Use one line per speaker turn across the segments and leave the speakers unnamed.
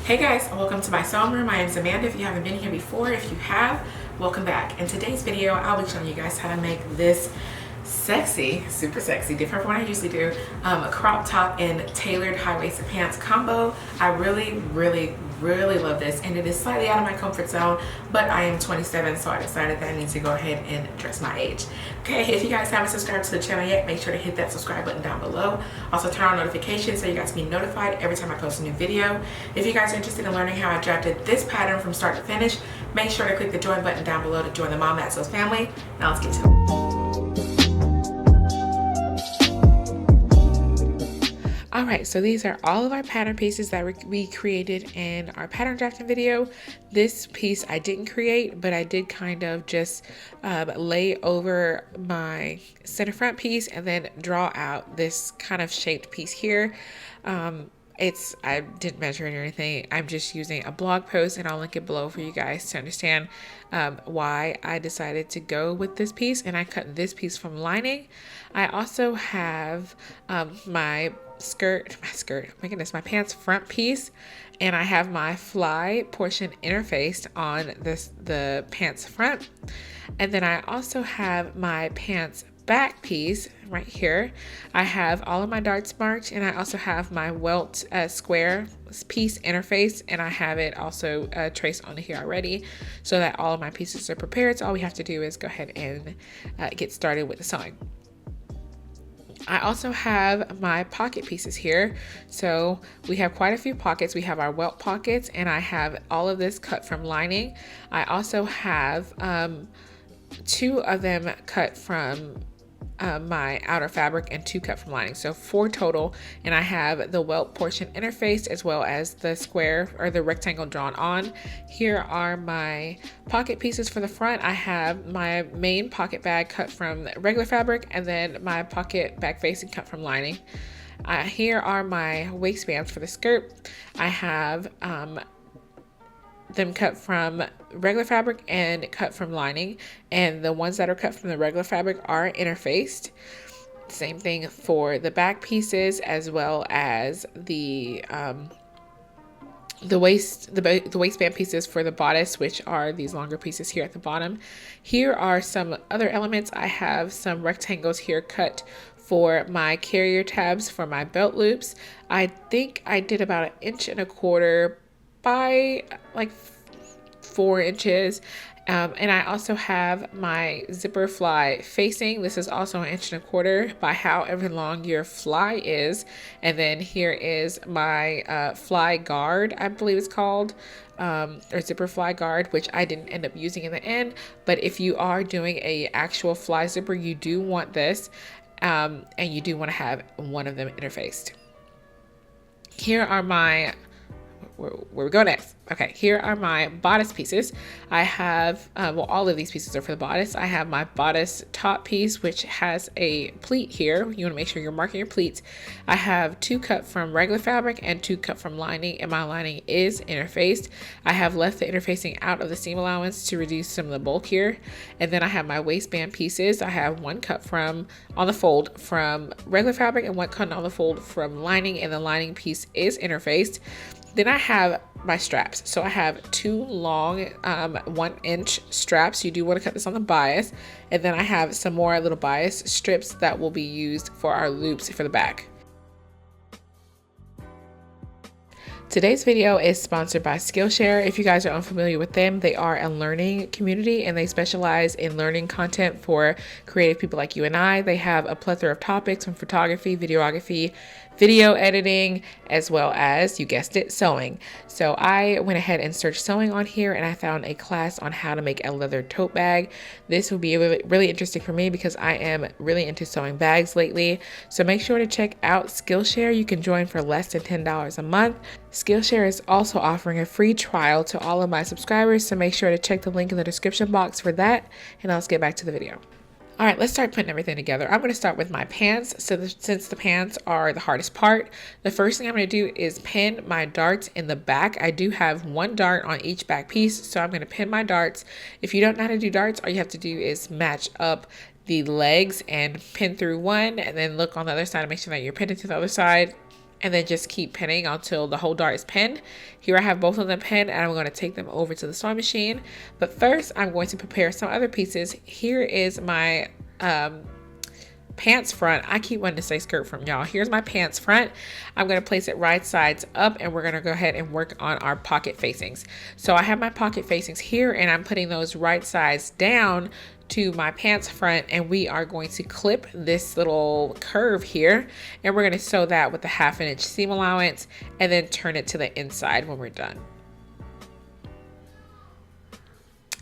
Hey guys, welcome to my sewing room. My name is Amanda. If you haven't been here before, if you have, welcome back. In today's video, I'll be showing you guys how to make this sexy, super sexy, different from what I usually do, a crop top and tailored high-waisted pants combo. I really love this, and it is slightly out of my comfort zone, but I am 27, so I decided that I need to go ahead and dress my age. Okay, if you guys haven't subscribed to the channel yet, make sure to hit that subscribe button down below. Also turn on notifications so you guys can be notified every time I post a new video. If you guys are interested in learning how I drafted this pattern from start to finish, make sure to click the join button down below to join the Mom That Sews family. Now let's get to it. Alright, so these are all of our pattern pieces that we created in our pattern drafting video. This piece I didn't create, but I did kind of just lay over my center front piece and then draw out this kind of shaped piece here. I didn't measure it or anything. I'm just using a blog post, and I'll link it below for you guys to understand why I decided to go with this piece. And I cut this piece from lining. I also have my my pants front piece, and I have my fly portion interfaced on the pants front. And then I also have my pants back piece right here. I have all of my darts marked, and I also have my welt square piece interface, and I have it also traced onto here already so that all of my pieces are prepared. So all we have to do is go ahead and get started with the sewing. I also have my pocket pieces here. So we have quite a few pockets. We have our welt pockets, and I have all of this cut from lining. I also have 2 of them cut from my outer fabric and 2 cut from lining, so 4 total. And I have the welt portion interfaced as well as the square or the rectangle drawn on. Here are my pocket pieces for the front. I have my main pocket bag cut from regular fabric, and then my pocket bag facing cut from lining. Here are my waistbands for the skirt. I have them cut from regular fabric and cut from lining, and the ones that are cut from the regular fabric are interfaced. Same thing for the back pieces as well as the waistband pieces for the bodice, which are these longer pieces here at the bottom. Here are some other elements. I have some rectangles here cut for my carrier tabs for my belt loops. I think I did about 1.25 inches by like 4 inches. And I also have my zipper fly facing. This is also 1.25 inches by however long your fly is. And then here is my fly guard, I believe it's called, or zipper fly guard, which I didn't end up using in the end. But if you are doing a actual fly zipper, you do want this, and you do want to have one of them interfaced. Here are my where we go next. Okay, here are my bodice pieces. I have, all of these pieces are for the bodice. I have my bodice top piece, which has a pleat here. You want to make sure you're marking your pleats. I have 2 cut from regular fabric and 2 cut from lining, and my lining is interfaced. I have left the interfacing out of the seam allowance to reduce some of the bulk here. And then I have my waistband pieces. I have 1 cut on the fold from regular fabric and 1 cut on the fold from lining, and the lining piece is interfaced. Then I have my straps. So I have 2 long 1-inch straps. You do want to cut this on the bias. And then I have some more little bias strips that will be used for our loops for the back. Today's video is sponsored by Skillshare. If you guys are unfamiliar with them, they are a learning community, and they specialize in learning content for creative people like you and I. They have a plethora of topics from photography, videography, video editing, as well as, you guessed it, sewing. So I went ahead and searched sewing on here, and I found a class on how to make a leather tote bag. This will be really interesting for me because I am really into sewing bags lately. So make sure to check out Skillshare. You can join for less than $10 a month. Skillshare is also offering a free trial to all of my subscribers, so make sure to check the link in the description box for that, and let's get back to the video. All right, let's start putting everything together. I'm going to start with my pants. So since the pants are the hardest part, the first thing I'm going to do is pin my darts in the back. I do have 1 dart on each back piece, so I'm going to pin my darts. If you don't know how to do darts, all you have to do is match up the legs and pin through one, and then look on the other side and make sure that you're pinned to the other side. and then just keep pinning until the whole dart is pinned. Here I have both of them pinned, and I'm going to take them over to the sewing machine. But first, I'm going to prepare some other pieces. Here is my pants front. I keep wanting to say skirt from y'all. Here's my pants front. I'm going to place it right sides up, and we're going to go ahead and work on our pocket facings. So I have my pocket facings here, and I'm putting those right sides down to my pants front, and we are going to clip this little curve here, and we're going to sew that with a 1/2 inch seam allowance and then turn it to the inside when we're done.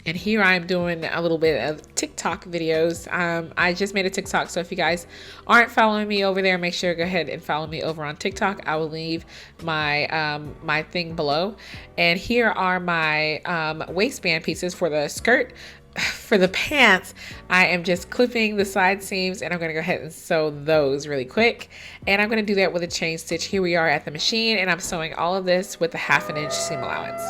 And here I'm doing a little bit of TikTok videos. I just made a TikTok, so if you guys aren't following me over there, make sure to go ahead and follow me over on TikTok. I will leave my my thing below. And here are my waistband pieces for the skirt. For the pants, I am just clipping the side seams, and I'm going to go ahead and sew those really quick. And I'm going to do that with a chain stitch. Here we are at the machine, and I'm sewing all of this with a 1/2 inch seam allowance.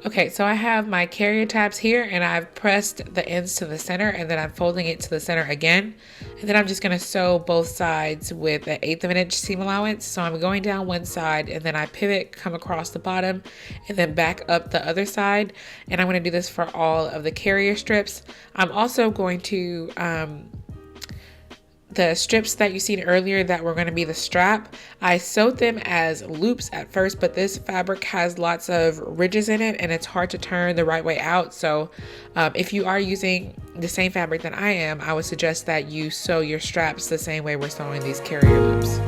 Okay, so I have my carrier tabs here, and I've pressed the ends to the center, and then I'm folding it to the center again. And then I'm just going to sew both sides with an 1/8 of an inch seam allowance. So I'm going down one side, and then I pivot, come across the bottom, and then back up the other side. And I'm going to do this for all of the carrier strips. I'm also going to the strips that you seen earlier that were going to be the strap, I sewed them as loops at first, but this fabric has lots of ridges in it, and it's hard to turn the right way out. So if you are using the same fabric that I am, I would suggest that you sew your straps the same way we're sewing these carrier loops.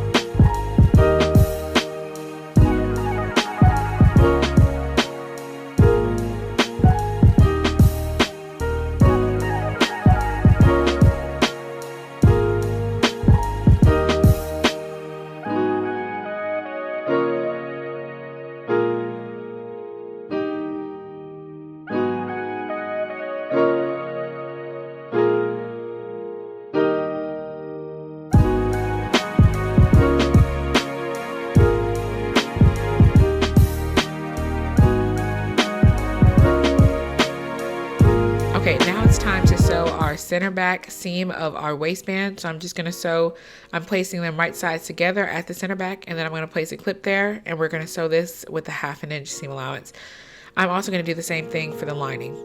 Okay, now it's time to sew our center back seam of our waistband. So I'm just going to sew, I'm placing them right sides together at the center back, and then I'm going to place a clip there, and we're going to sew this with a 1/2 inch seam allowance. I'm also going to do the same thing for the lining.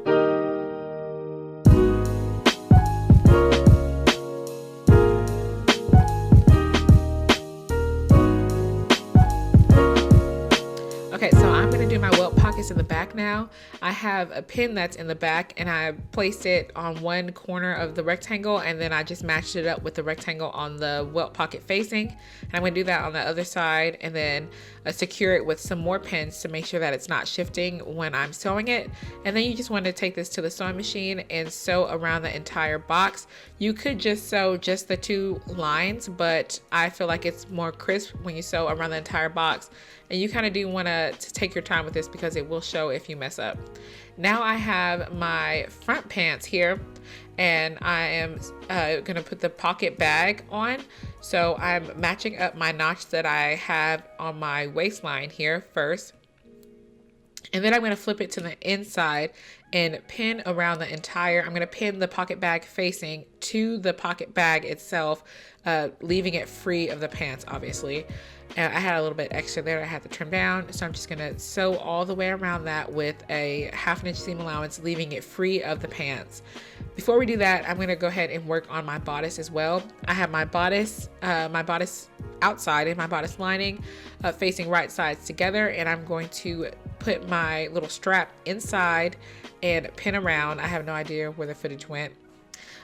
Okay, so I'm going to do my welt pockets in the back now. I have a pin that's in the back, and I placed it on one corner of the rectangle, and then I just matched it up with the rectangle on the welt pocket facing. And I'm going to do that on the other side, and then secure it with some more pins to make sure that it's not shifting when I'm sewing it. And then you just want to take this to the sewing machine and sew around the entire box. You could just sew just the 2 lines, but I feel like it's more crisp when you sew around the entire box. And you kind of do want to take your time with this because it will show if you mess up. Now I have my front pants here, and I am gonna put the pocket bag on. So I'm matching up my notch that I have on my waistline here first. And then I'm going to flip it to the inside and pin around the entire, I'm going to pin the pocket bag facing to the pocket bag itself, leaving it free of the pants, obviously. And I had a little bit extra there I had to trim down. So I'm just going to sew all the way around that with a 1/2 inch seam allowance, leaving it free of the pants. Before we do that, I'm going to go ahead and work on my bodice as well. I have my bodice outside and my bodice lining facing right sides together, and I'm going to put my little strap inside and pin around. I have no idea where the footage went.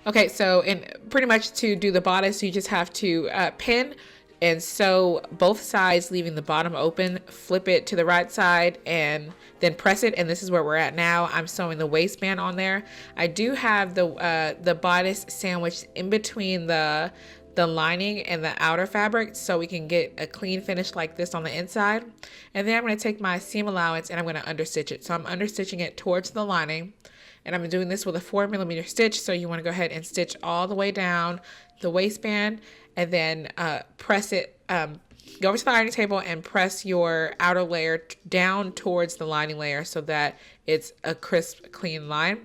Okay, so pretty much to do the bodice, you just have to pin and sew both sides, leaving the bottom open, flip it to the right side, and then press it. And this is where we're at now. I'm sewing the waistband on there. I do have the bodice sandwiched in between the lining and the outer fabric, so we can get a clean finish like this on the inside. And then I'm going to take my seam allowance and I'm going to understitch it. So I'm understitching it towards the lining, and I'm doing this with a 4mm stitch. So you want to go ahead and stitch all the way down the waistband, and then press it, go over to the ironing table and press your outer layer down towards the lining layer so that it's a crisp, clean line.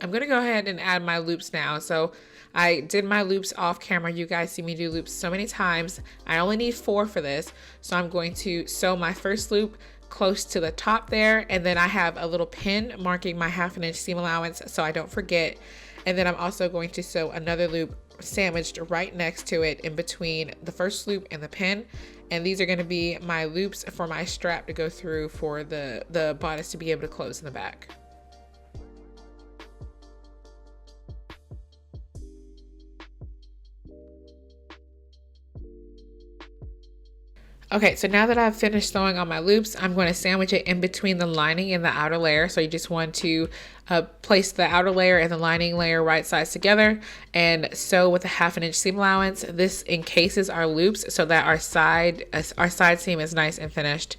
I'm going to go ahead and add my loops now. So I did my loops off camera. You guys see me do loops so many times. I only need 4 for this. So I'm going to sew my first loop close to the top there, and then I have a little pin marking my 1/2 inch seam allowance so I don't forget. And then I'm also going to sew another loop sandwiched right next to it in between the first loop and the pin. And these are going to be my loops for my strap to go through for the bodice to be able to close in the back. Okay, so now that I've finished sewing on my loops, I'm going to sandwich it in between the lining and the outer layer. So you just want to place the outer layer and the lining layer right sides together and sew with a 1/2 inch seam allowance. This encases our loops so that our side seam is nice and finished.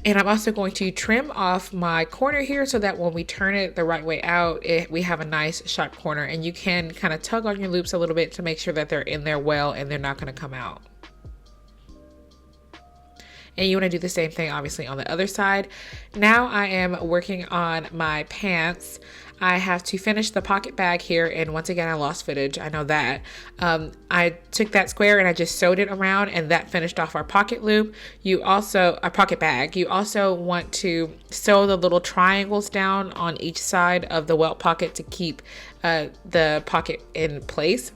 And I'm also going to trim off my corner here so that when we turn it the right way out, we have a nice sharp corner. And you can kind of tug on your loops a little bit to make sure that they're in there well and they're not going to come out. And you want to do the same thing obviously on the other side. Now I am working on my pants. I have to finish the pocket bag here, and once again I lost footage, I know that. I took that square and I just sewed it around, and that finished off our pocket loop. Our pocket bag. You also want to sew the little triangles down on each side of the welt pocket to keep the pocket in place.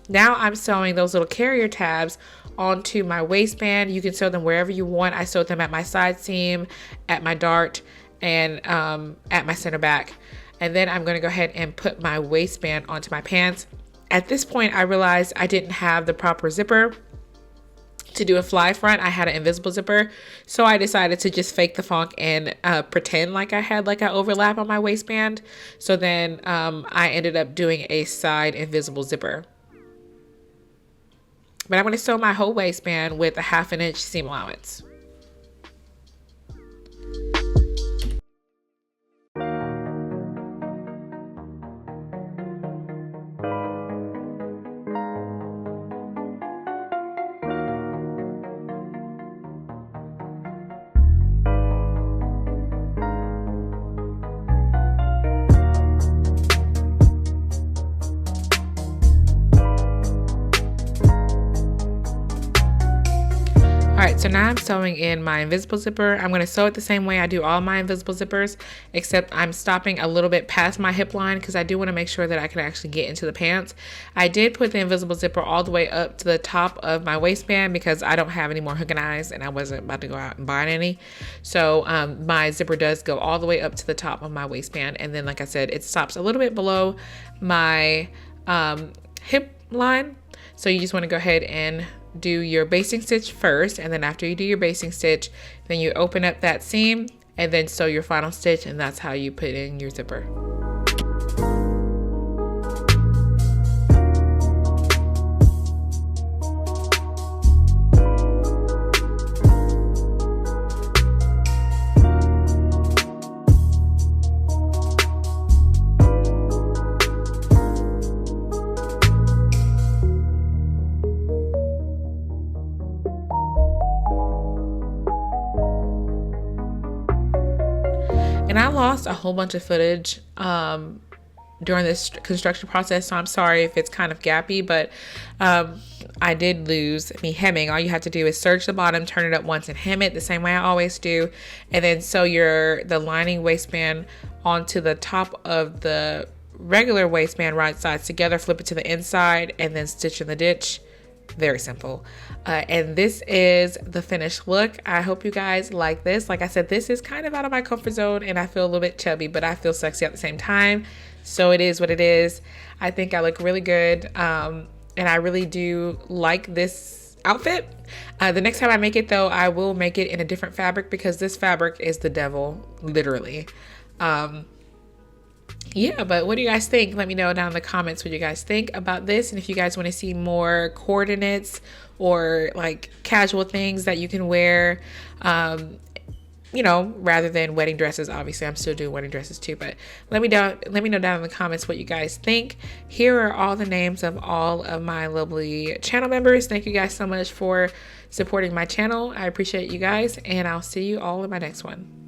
Now I'm sewing those little carrier tabs onto my waistband. You can sew them wherever you want. I sewed them at my side seam, at my dart, and at my center back. And then I'm going to go ahead and put my waistband onto my pants. At this point, I realized I didn't have the proper zipper to do a fly front. I had an invisible zipper, so I decided to just fake the funk and pretend like I had like an overlap on my waistband. So then I ended up doing a side invisible zipper. But I'm going to sew my whole waistband with a 1/2 inch seam allowance. Alright, so now I'm sewing in my invisible zipper. I'm going to sew it the same way I do all my invisible zippers, except I'm stopping a little bit past my hip line because I do want to make sure that I can actually get into the pants. I did put the invisible zipper all the way up to the top of my waistband because I don't have any more hook and eyes and I wasn't about to go out and buy any. So my zipper does go all the way up to the top of my waistband, and then like I said, it stops a little bit below my hip line. So you just want to go ahead and do your basting stitch first, and then after you do your basting stitch, then you open up that seam and then sew your final stitch, and that's how you put in your zipper. lost a whole bunch of footage during this construction process, so I'm sorry if it's kind of gappy, but I did lose me hemming. All you have to do is serge the bottom, turn it up once, and hem it the same way I always do, and then sew the lining waistband onto the top of the regular waistband right sides together, flip it to the inside, and then stitch in the ditch. Very simple. And this is the finished look. I hope you guys like this. Like I said, this is kind of out of my comfort zone, and I feel a little bit chubby, but I feel sexy at the same time. So it is what it is. I think I look really good. And I really do like this outfit. The next time I make it though, I will make it in a different fabric, because this fabric is the devil, literally. Yeah, but what do you guys think? Let me know down in the comments what you guys think about this, and if you guys want to see more coordinates or like casual things that you can wear, you know, rather than wedding dresses. Obviously, I'm still doing wedding dresses too, but let me know down in the comments what you guys think. Here are all the names of all of my lovely channel members. Thank you guys so much for supporting my channel. I appreciate you guys, and I'll see you all in my next one.